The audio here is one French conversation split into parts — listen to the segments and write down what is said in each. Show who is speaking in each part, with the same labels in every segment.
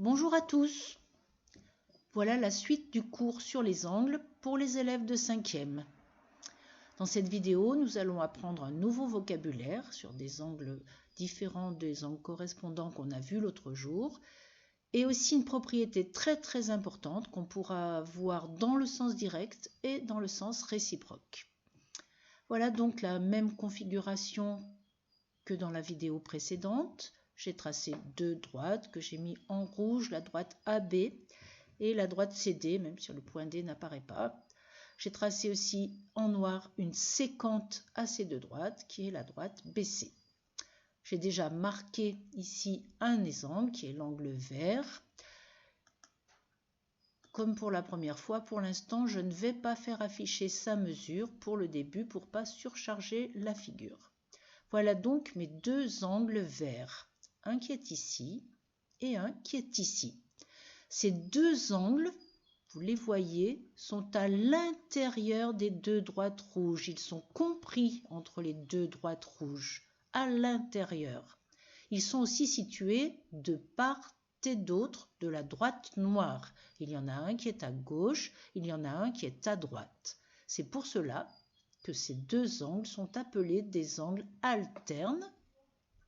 Speaker 1: Bonjour à tous. Voilà la suite du cours sur les angles pour les élèves de 5e. Dans cette vidéo, nous allons apprendre un nouveau vocabulaire sur des angles différents des angles correspondants qu'on a vus l'autre jour et aussi une propriété très importante qu'on pourra voir dans le sens direct et dans le sens réciproque. Voilà donc la même configuration que dans la vidéo précédente. J'ai tracé deux droites que j'ai mis en rouge, la droite AB et la droite CD, même si le point D n'apparaît pas. J'ai tracé aussi en noir une séquente à ces deux droites qui est la droite BC. J'ai déjà marqué ici un exemple qui est l'angle vert. Comme pour la première fois, pour l'instant, je ne vais pas faire afficher sa mesure pour le début pour ne pas surcharger la figure. Voilà donc mes deux angles verts, un qui est ici et un qui est ici. Ces deux angles, vous les voyez, sont à l'intérieur des deux droites rouges. Ils sont compris entre les deux droites rouges, à l'intérieur. Ils sont aussi situés de part et d'autre de la droite noire. Il y en a un qui est à gauche, il y en a un qui est à droite. C'est pour cela que ces deux angles sont appelés des angles alternes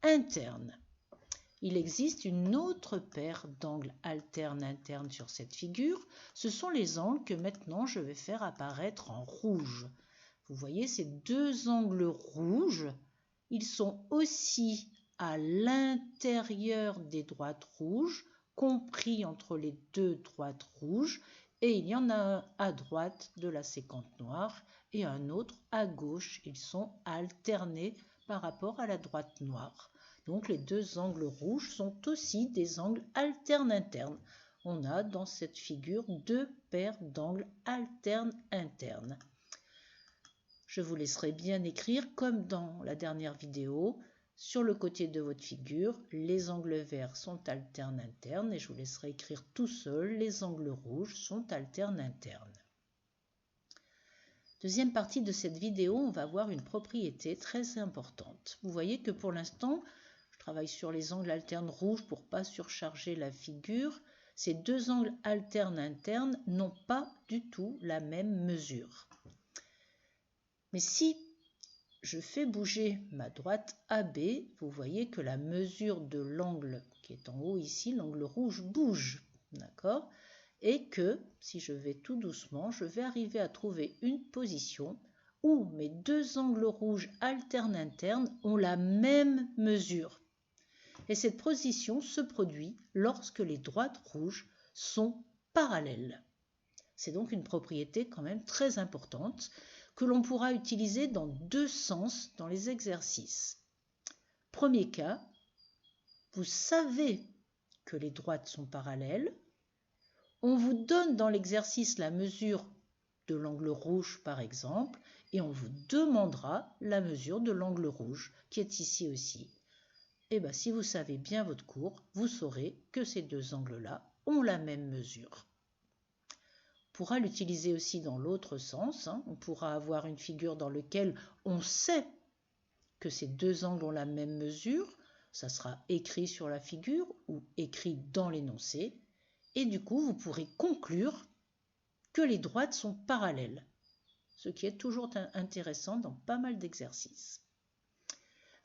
Speaker 1: internes. Il existe une autre paire d'angles alternes internes sur cette figure. Ce sont les angles que maintenant je vais faire apparaître en rouge. Vous voyez ces deux angles rouges, ils sont aussi à l'intérieur des droites rouges, compris entre les deux droites rouges, et il y en a un à droite de la séquente noire et un autre à gauche. Ils sont alternés par rapport à la droite noire. Donc les deux angles rouges sont aussi des angles alternes internes. On a dans cette figure deux paires d'angles alternes internes. Je vous laisserai bien écrire, comme dans la dernière vidéo, sur le côté de votre figure, les angles verts sont alternes internes et je vous laisserai écrire tout seul, les angles rouges sont alternes internes. Deuxième partie de cette vidéo, on va voir une propriété très importante. Vous voyez que pour l'instant, je travaille sur les angles alternes rouges pour ne pas surcharger la figure. Ces deux angles alternes internes n'ont pas du tout la même mesure. Mais si je fais bouger ma droite AB, vous voyez que la mesure de l'angle qui est en haut ici, l'angle rouge, bouge. D'accord ? Et que, si je vais tout doucement, je vais arriver à trouver une position où mes deux angles rouges alternes internes ont la même mesure. Et cette position se produit lorsque les droites rouges sont parallèles. C'est donc une propriété quand même très importante que l'on pourra utiliser dans deux sens dans les exercices. Premier cas, vous savez que les droites sont parallèles. On vous donne dans l'exercice la mesure de l'angle rouge par exemple et on vous demandera la mesure de l'angle rouge qui est ici aussi. Et bien si vous savez bien votre cours, vous saurez que ces deux angles-là ont la même mesure. On pourra l'utiliser aussi dans l'autre sens. On pourra avoir une figure dans laquelle on sait que ces deux angles ont la même mesure. Ça sera écrit sur la figure ou écrit dans l'énoncé. Et du coup, vous pourrez conclure que les droites sont parallèles, ce qui est toujours intéressant dans pas mal d'exercices.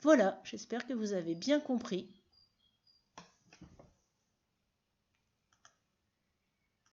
Speaker 1: Voilà, j'espère que vous avez bien compris.